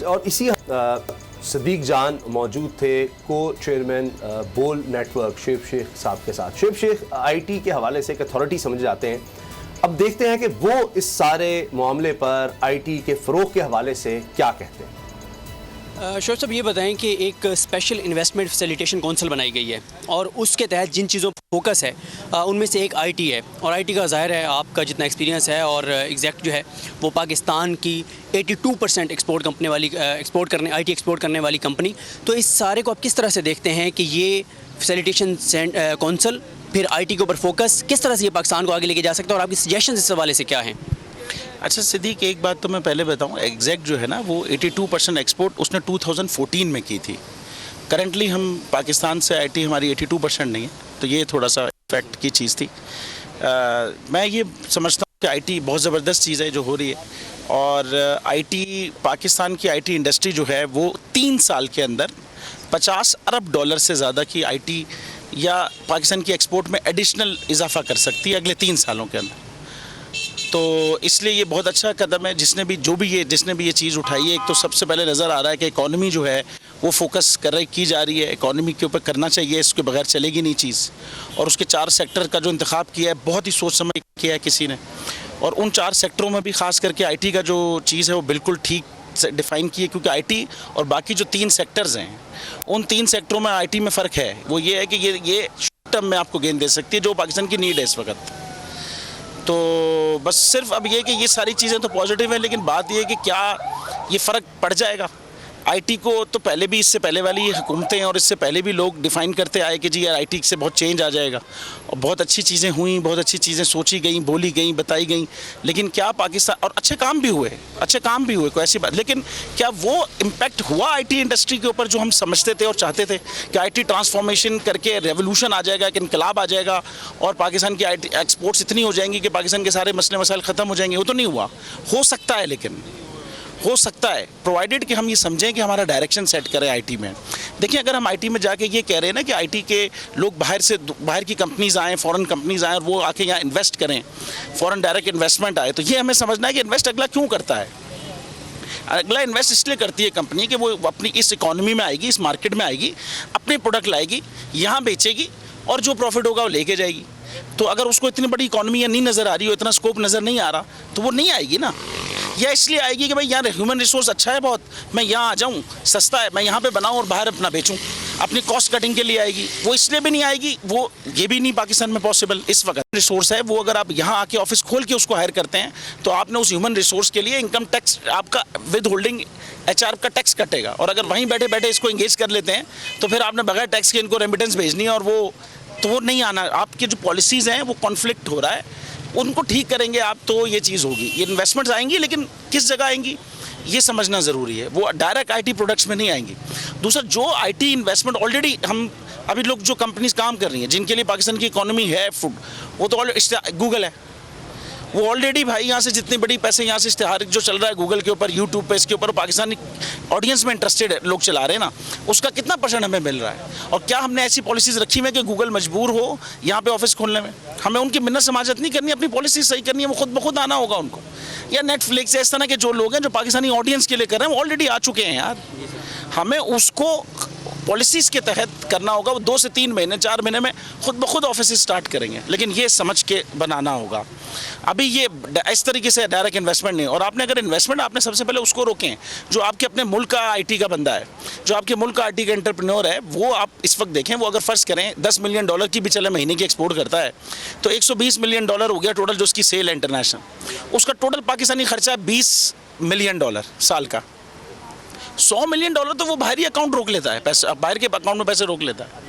और इसी सदीक जान मौजूद थे को चेयरमैन बोल नेटवर्क शेब शेख साहब के साथ। शेब शेख आईटी के हवाले से एक अथॉरिटी समझे जाते हैं। अब देखते हैं कि वो इस सारे मामले पर आईटी के फ़रोग़ के हवाले से क्या कहते हैं। शोएब साहब, ये बताएं कि एक स्पेशल इन्वेस्टमेंट फैसिलिटेशन काउंसिल बनाई गई है और उसके तहत जिन चीज़ों पर फोकस है उनमें से एक आईटी है, और आईटी का ज़ाहिर है आपका जितना एक्सपीरियंस है और एग्जैक्ट जो है वो पाकिस्तान की 82% आईटी एक्सपोर्ट करने वाली कंपनी। तो इस सारे को आप किस तरह से देखते हैं कि ये फैसिलिटेशन काउंसिल फिर आईटी के ऊपर फोकस किस तरह से ये पाकिस्तान को आगे लेके जा सकता है, और आपकी सजेशन इस हवाले से क्या हैं? अच्छा सिद्दीक, एक बात तो मैं पहले बताऊं, एग्जैक्ट जो है ना वो 82% एक्सपोर्ट उसने 2014 में की थी। करंटली हम पाकिस्तान से आईटी हमारी 82% नहीं है, तो ये थोड़ा सा इफेक्ट की चीज़ थी। मैं ये समझता हूँ कि आईटी बहुत ज़बरदस्त चीज़ है जो हो रही है, और आईटी पाकिस्तान की आईटी इंडस्ट्री जो है वो 3 साल के अंदर 50 अरब डॉलर से ज़्यादा की आईटी या पाकिस्तान की एक्सपोर्ट में एडिशनल इजाफा कर सकती है अगले 3 सालों के अंदर। तो इसलिए ये बहुत अच्छा कदम है जिसने भी ये चीज़ उठाई है। एक तो सबसे पहले नज़र आ रहा है कि इकॉनमी जो है वो फोकस की जा रही है, इकॉनमी के ऊपर करना चाहिए, इसके बगैर चलेगी नहीं चीज़। और उसके 4 सेक्टर का जो इंतखाब किया है बहुत ही सोच समझ किया है किसी ने, और उन 4 सेक्टरों में भी ख़ास करके आईटी का जो चीज़ है वो बिल्कुल ठीक से डिफ़ाइन की है, क्योंकि आईटी और बाकी जो 3 सेक्टर्स हैं उन 3 सेक्टरों में आईटी में फ़र्क है। वो ये है कि ये शॉर्ट टर्म में आपको गेन दे सकती है जो पाकिस्तान की नीड है इस वक्त। तो बस सिर्फ अब ये कि ये सारी चीज़ें तो पॉजिटिव है, लेकिन बात ये है कि क्या ये फ़र्क पड़ जाएगा आईटी को। तो पहले भी, इससे पहले वाली हुकूमतें और इससे पहले भी लोग डिफ़ाइन करते आए कि जी यार आईटी से बहुत चेंज आ जाएगा, और बहुत अच्छी चीज़ें हुई, बहुत अच्छी चीज़ें सोची गई, बोली गई, बताई गई। लेकिन क्या पाकिस्तान, और अच्छे काम भी हुए कोई ऐसी बात, लेकिन क्या वो इम्पैक्ट हुआ आईटी इंडस्ट्री के ऊपर जो हम समझते थे और चाहते थे कि आईटी ट्रांसफॉर्मेशन करके रेवोल्यूशन आ जाएगा, कि इनकलाब आ जाएगा और पाकिस्तान की आईटी एक्सपोर्ट्स इतनी हो जाएंगी कि पाकिस्तान के सारे मसले मसाइल ख़त्म हो जाएंगे? वो तो नहीं हुआ। हो सकता है, लेकिन हो सकता है प्रोवाइडेड कि हम ये समझें कि हमारा डायरेक्शन सेट करें आईटी में। देखिए, अगर हम आईटी में जाके ये कह रहे हैं ना कि आईटी के लोग बाहर की कंपनीज़ आएँ, फॉरेन कंपनीज़ आएँ और वो आके यहाँ इन्वेस्ट करें, फॉरेन डायरेक्ट इन्वेस्टमेंट आए, तो ये हमें समझना है कि इन्वेस्ट अगला क्यों करता है। अगला इन्वेस्ट इसलिए करती है कंपनी कि वो अपनी इस इकॉनमी में आएगी, इस मार्केट में आएगी, अपने प्रोडक्ट लाएगी, यहाँ बेचेगी और जो प्रॉफिट होगा वो लेके जाएगी। तो अगर उसको इतनी बड़ी इकॉनमी नहीं नज़र आ रही हो, इतना स्कोप नज़र नहीं आ रहा, तो वो नहीं आएगी ना। या इसलिए आएगी कि भाई यहाँ ह्यूमन रिसोर्स अच्छा है बहुत, मैं यहाँ आ जाऊँ, सस्ता है, मैं यहाँ पे बनाऊँ और बाहर अपना बेचूँ, अपनी कॉस्ट कटिंग के लिए आएगी। वो इसलिए भी नहीं आएगी, वो ये भी नहीं पाकिस्तान में पॉसिबल इस वक्त। रिसोर्स है वो, अगर आप यहाँ आके ऑफिस खोल के उसको हायर करते हैं तो आपने उस ह्यूमन रिसोर्स के लिए इनकम टैक्स, आपका विद होल्डिंग HR का टैक्स कटेगा, और अगर वहीं बैठे बैठे इसको इंगेज कर लेते हैं तो फिर आपने बगैर टैक्स के इनको रेमिटेंस भेजनी है, और वो नहीं आना। आपके जो पॉलिसीज़ हैं वो कॉन्फ्लिक्ट हो रहा है, उनको ठीक करेंगे आप तो ये चीज़ होगी। ये इन्वेस्टमेंट्स आएंगी, लेकिन किस जगह आएंगी ये समझना ज़रूरी है। वो डायरेक्ट आईटी प्रोडक्ट्स में नहीं आएंगी। दूसरा, जो आईटी इन्वेस्टमेंट ऑलरेडी हम अभी लोग जो कंपनीज काम कर रही हैं जिनके लिए पाकिस्तान की इकोनॉमी है फूड, वो तो ऑलरेडी गूगल है, वो ऑलरेडी भाई यहाँ से जितने बड़ी पैसे यहाँ से इश्तिहार जो चल रहा है गूगल के ऊपर, यूट्यूब पे, इसके ऊपर पाकिस्तानी ऑडियंस में इंटरेस्टेड लोग चला रहे हैं ना, उसका कितना % हमें मिल रहा है। और क्या हमने ऐसी पॉलिसीज़ रखी हुई है कि गूगल मजबूर हो यहाँ पे ऑफिस खोलने में? हमें उनकी मिन्नत समाजत नहीं करनी, अपनी पॉलिसी सही करनी है, वो खुद ब खुद आना होगा उनको। या नेटफ्लिक्स इस तरह के जो लोग हैं जो पाकिस्तानी ऑडियंस के लिए कर रहे हैं वो ऑलरेडी आ चुके हैं यार, हमें उसको पॉलिसीज़ के तहत करना होगा। वो 2 से 3 महीने 4 महीने में खुद ब खुद ऑफिस स्टार्ट करेंगे, लेकिन ये समझ के बनाना होगा। अभी ये इस तरीके से डायरेक्ट इन्वेस्टमेंट नहीं। और आपने अगर इन्वेस्टमेंट, आपने सबसे पहले उसको रोकें जो आपके अपने मुल्क का आईटी का बंदा है, जो आपके मुल्क का आईटी का एंटरप्रेन्योर है, वो आप इस वक्त देखें, वो अगर फ़र्ज़ करें $10 मिलियन की भी चले महीने की एक्सपोर्ट करता है तो $120 मिलियन हो गया टोटल जो उसकी सेल है इंटरनेशनल। उसका टोटल पाकिस्तानी खर्चा है $20 मिलियन साल का। $100 मिलियन तो वो बाहरी अकाउंट रोक लेता है, पैसे बाहर के अकाउंट में पैसे रोक लेता है।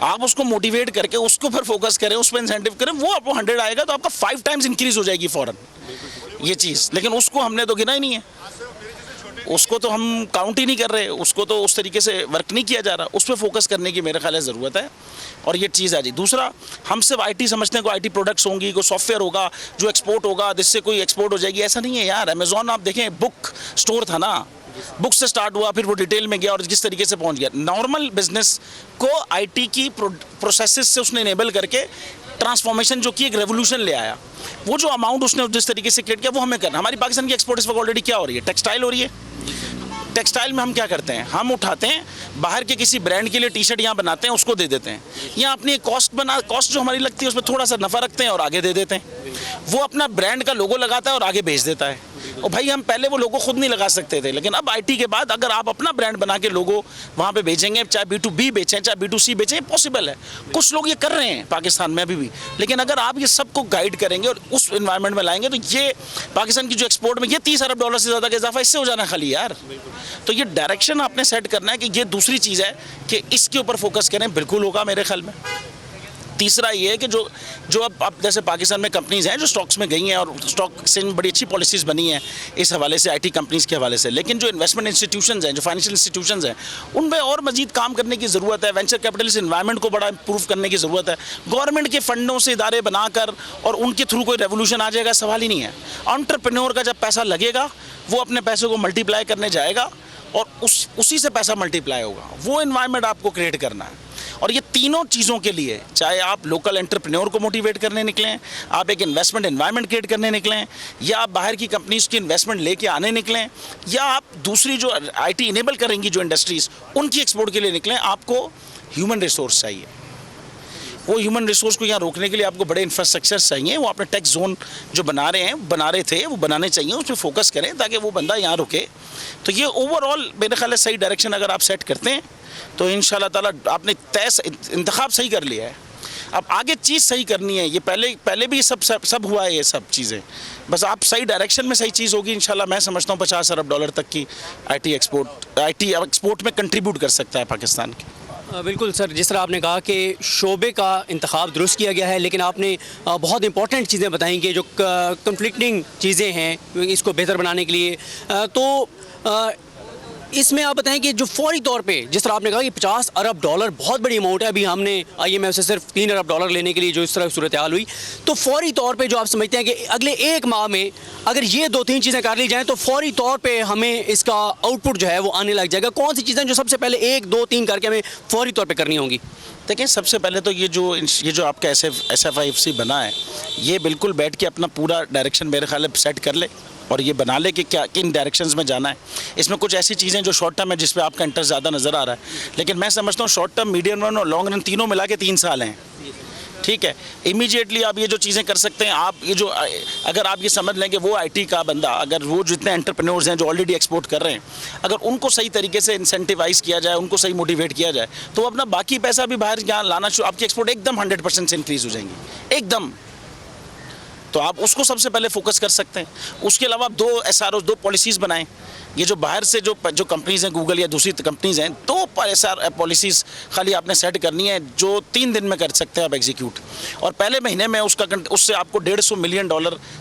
आप उसको मोटिवेट करके उसको फिर फोकस करें, उस पर इंसेंटिव करें, वो आपको 100 आएगा तो आपका 5 टाइम्स इंक्रीज हो जाएगी फ़ौरन ये चीज़। लेकिन उसको हमने तो गिना ही नहीं है, उसको तो हम काउंट ही नहीं कर रहे, उसको तो उस तरीके से वर्क नहीं किया जा रहा। उस पर फोकस करने की मेरे ख्याल है ज़रूरत है, और ये चीज़ आ जाए। दूसरा, हम सिर्फ आईटी समझते हैं, कोई आईटी प्रोडक्ट्स होंगी, कोई सॉफ्टवेयर होगा जो एक्सपोर्ट होगा, जिससे कोई एक्सपोर्ट हो जाएगी, ऐसा नहीं है यार। अमेज़ॉन आप देखें, बुक स्टोर था ना, बुक से स्टार्ट हुआ, फिर वो डिटेल में गया और जिस तरीके से पहुंच गया। नॉर्मल बिजनेस को आईटी की प्रोसेसेस से उसने इनेबल करके ट्रांसफॉर्मेशन जो की एक रेवोल्यूशन ले आया। वो जो अमाउंट उसने जिस तरीके से क्रिएट किया वो हमें करना। हमारी पाकिस्तान की एक्सपोर्ट इस वक्त ऑलरेडी क्या हो रही है? टेक्सटाइल हो रही है, टेक्सटाइल में हम क्या करते हैं, हम उठाते हैं बाहर के किसी ब्रांड के लिए टी शर्ट यहाँ बनाते हैं, उसको दे देते हैं, यहाँ अपनी कॉस्ट जो हमारी लगती है उसमें थोड़ा सा नफ़ा रखते हैं और आगे दे देते हैं। वो अपना ब्रांड का लोगो लगाता है और आगे भेज देता है। और भाई हम पहले वो लोगो खुद नहीं लगा सकते थे, लेकिन अब आईटी के बाद अगर आप अपना ब्रांड बना के लोगो वहाँ पे बेचेंगे, चाहे B2B बेचें चाहे B2C बेचें, पॉसिबल है। कुछ लोग ये कर रहे हैं पाकिस्तान में अभी भी, लेकिन अगर आप ये सबको गाइड करेंगे और उस एनवायरनमेंट में लाएंगे तो ये पाकिस्तान की जो एक्सपोर्ट में ये 30 अरब डॉलर से ज़्यादा का इजाफा इससे हो जाना खाली यार। तो ये डायरेक्शन आपने सेट करना है कि ये दूसरी चीज़ है कि इसके ऊपर फोकस करें, बिल्कुल होगा मेरे ख्याल में। तीसरा ये है कि जो अब जैसे पाकिस्तान में कंपनीज़ हैं जो स्टॉक्स में गई हैं और स्टॉक से बड़ी अच्छी पॉलिसीज़ बनी हैं इस हवाले से, आईटी कंपनीज़ के हवाले से, लेकिन जो इन्वेस्टमेंट इंस्टीट्यूशंस हैं, जो फाइनेंशियल इंस्टीट्यूशंस हैं, उनमें और मजीद काम करने की ज़रूरत है। वेंचर कैपिटलिस्ट इन्वायरमेंट को बड़ा इंप्रूव करने की ज़रूरत है। गवर्नमेंट के फंडों से इदारे बनाकर और उनके थ्रू कोई रेवोल्यूशन आ जाएगा, सवाल ही नहीं है। एंटरप्रेन्योर का जब पैसा लगेगा वो अपने पैसों को मल्टीप्लाई करने जाएगा और उसी से पैसा मल्टीप्लाई होगा। वो इन्वायरमेंट आपको क्रिएट करना है। और ये तीनों चीज़ों के लिए, चाहे आप लोकल एंटरप्रेन्योर को मोटिवेट करने निकलें, आप एक इन्वेस्टमेंट एनवायरनमेंट क्रिएट करने निकलें, या आप बाहर की कंपनीज की इन्वेस्टमेंट लेके आने निकलें, या आप दूसरी जो आईटी इनेबल करेंगी जो इंडस्ट्रीज़ उनकी एक्सपोर्ट के लिए निकलें, आपको ह्यूमन रिसोर्स चाहिए। वो ह्यूमन रिसोर्स को यहाँ रोकने के लिए आपको बड़े इंफ्रास्ट्रक्चर चाहिए। वो अपने टैक्स जोन जो बना रहे थे वो बनाने चाहिए, उस पर फोकस करें ताकि वो बंदा यहाँ रुके। तो ये ओवरऑल मेरे ख्याल है सही डायरेक्शन अगर आप सेट करते हैं तो इंशाल्लाह ताला आपने तय इंतखाब सही कर लिया है। अब आगे चीज़ सही करनी है। ये पहले भी सब हुआ है, ये सब चीज़ें, बस आप सही डायरेक्शन में सही चीज़ होगी इंशाल्लाह। मैं समझता हूँ 50 अरब डॉलर तक की आईटी एक्सपोर्ट में कंट्रीब्यूट कर सकता है पाकिस्तान की। बिल्कुल सर, जिस तरह आपने कहा कि शोबे का इंतखाब दुरुस्त किया गया है, लेकिन आपने बहुत इंपॉर्टेंट चीज़ें बताई कि जो कन्फ्लिक्टिंग चीज़ें हैं इसको बेहतर बनाने के लिए, तो इसमें आप बताएं कि जो फौरी तौर पे, जिस तरह आपने कहा कि 50 अरब डॉलर बहुत बड़ी अमाउंट है, अभी हमने IMF से सिर्फ 3 अरब डॉलर लेने के लिए जो इस तरह सूरत हाल हुई, तो फौरी तौर पे जो आप समझते हैं कि अगले 1 माह में अगर ये 2-3 चीज़ें कर ली जाएँ तो फौरी तौर पे हमें इसका आउटपुट जो है वो आने लग जाएगा। कौन सी चीज़ें जो सबसे पहले 1, 2, 3 करके हमें फौरी तौर पर करनी होंगी? देखिए, सबसे पहले तो ये जो आपका SFIFC बना है, ये बिल्कुल बैठ के अपना पूरा डायरेक्शन मेरे ख्याल में सेट कर ले और ये बना ले कि क्या किन डायरेक्शंस में जाना है। इसमें कुछ ऐसी चीज़ें जो शॉर्ट टर्म है जिस पे आपका इंटरेस्ट ज़्यादा नज़र आ रहा है, लेकिन मैं समझता हूँ शॉर्ट टर्म, मीडियम रन और लॉन्ग रन तीनों मिला के 3 साल हैं। ठीक है, इमीडिएटली आप ये जो चीज़ें कर सकते हैं, आप ये जो अगर आप ये समझ लें कि वो आईटी का बंदा, अगर वो जितने एंटरप्रेन्योर्स हैं जो ऑलरेडी एक्सपोर्ट कर रहे हैं, अगर उनको सही तरीके से इंसेंटिवाइज किया जाए, उनको सही मोटिवेट किया जाए, तो अपना बाकी पैसा भी बाहर यहाँ लाना शुरू, आपकी एक्सपोर्ट एकदम 100% से इंक्रीज़ हो जाएंगी एकदम। तो आप उसको सबसे पहले फोकस कर सकते हैं। उसके अलावा आप 2 SROs, 2 पॉलिसीज़ बनाएं। ये जो बाहर से जो कंपनीज़ हैं, गूगल या दूसरी कंपनीज़ हैं, 2 SR पॉलिसीज़ खाली आपने सेट करनी है जो 3 दिन में कर सकते हैं आप एग्जीक्यूट, और पहले महीने में उससे आपको $150 मिलियन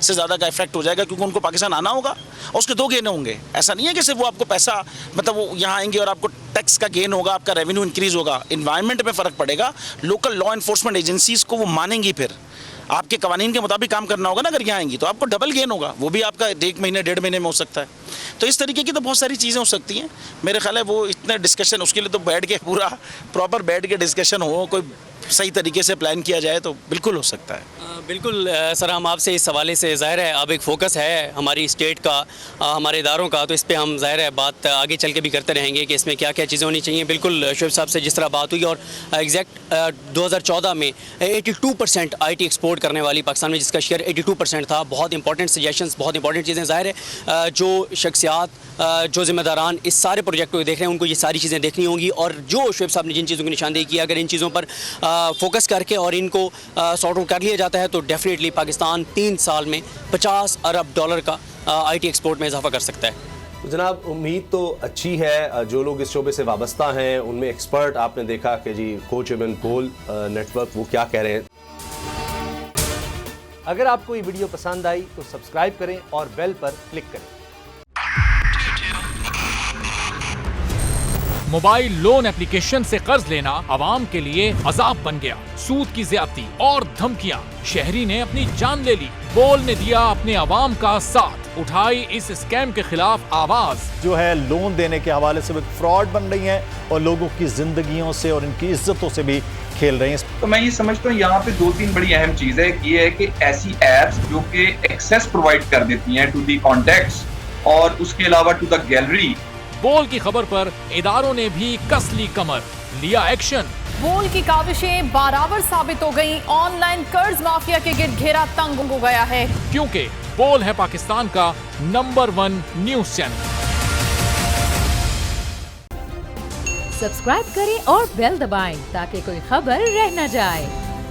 से ज़्यादा का इफेक्ट हो जाएगा, क्योंकि उनको पाकिस्तान आना होगा और उसके 2 गेन होंगे। ऐसा नहीं है कि सिर्फ वो आपको पैसा, मतलब वो यहाँ आएंगे और आपको टैक्स का गेन होगा, आपका रेवेन्यू इंक्रीज़ होगा, इन्वायरमेंट में फ़र्क पड़ेगा, लोकल लॉ इन्फोर्समेंट एजेंसीज़ को वो मानेंगी, फिर आपके कवानीन के मुताबिक काम करना होगा ना। अगर यहाँ आएंगी तो आपको डबल गेन होगा, वो भी आपका 1 महीने 1.5 महीने में हो सकता है। तो इस तरीके की तो बहुत सारी चीज़ें हो सकती हैं। मेरे ख्याल है वो इतने डिस्कशन, उसके लिए तो बैठ के पूरा प्रॉपर बैठ के डिस्कशन हो, कोई सही तरीके से प्लान किया जाए तो बिल्कुल हो सकता है। बिल्कुल सर, हम आपसे इस हवाले से ज़ाहिर है अब एक फ़ोकस है हमारी स्टेट का, हमारे इदारों का, तो इस पे हम ज़ाहिर है बात आगे चल के भी करते रहेंगे कि इसमें क्या क्या चीज़ें होनी चाहिए। बिल्कुल शोएब साहब से जिस तरह बात हुई, और एग्जैक्ट 2014 में 82% आईटी एक्सपोर्ट करने वाली पाकिस्तान में जिसका शेयर 82% था। बहुत इंपॉर्टेंट सजेशंस, बहुत इंपॉर्टेंट चीज़ें। ज़ाहिर है जो शख्सियात, जो ज़िम्मेदारान इस सारे प्रोजेक्ट को देख रहे हैं, उनको ये सारी चीज़ें देखनी होंगी, और जो शोएब साहब ने जिन चीज़ों की निशानदेही की, अगर इन चीज़ों पर फोकस करके और इनको सॉर्ट आउट कर लिया जाता है तो डेफिनेटली पाकिस्तान 3 साल में 50 अरब डॉलर का आईटी एक्सपोर्ट में इजाफा कर सकता है। जनाब, उम्मीद तो अच्छी है। जो लोग इस शोबे से वाबस्ता हैं उनमें एक्सपर्ट आपने देखा कि जी को चेयरमैन बोल नेटवर्क वो क्या कह रहे हैं। अगर आपको ये वीडियो पसंद आई तो सब्सक्राइब करें और बेल पर क्लिक करें। मोबाइल लोन एप्लीकेशन से कर्ज लेना आवाम के लिए अजाब बन गया। सूद की ज्यादती और धमकियां, शहरी ने अपनी जान ले ली। बोल ने दिया अपने आवाम का साथ, उठाई इस स्कैम के खिलाफ आवाज। जो है लोन देने के हवाले से फ्रॉड बन रही हैं और लोगों की जिंदगियों से और इनकी इज्जतों से भी खेल रही हैं। तो मैं ये समझता हूँ यहाँ पे 2-3 बड़ी अहम चीज है। ये है कि ऐसी एप्स जो कि एक्सेस प्रोवाइड कर देती हैं टू दी कॉन्टैक्ट्स और उसके अलावा टू द गैलरी, बोल की खबर पर इदारों ने भी कस ली कमर, लिया एक्शन। बोल की काविशें बराबर साबित हो गई। ऑनलाइन कर्ज माफिया के गिर्द घेरा तंग हो गया है, क्योंकि बोल है पाकिस्तान का नंबर 1 न्यूज चैनल। सब्सक्राइब करें और बेल दबाएं ताकि कोई खबर रह न जाए।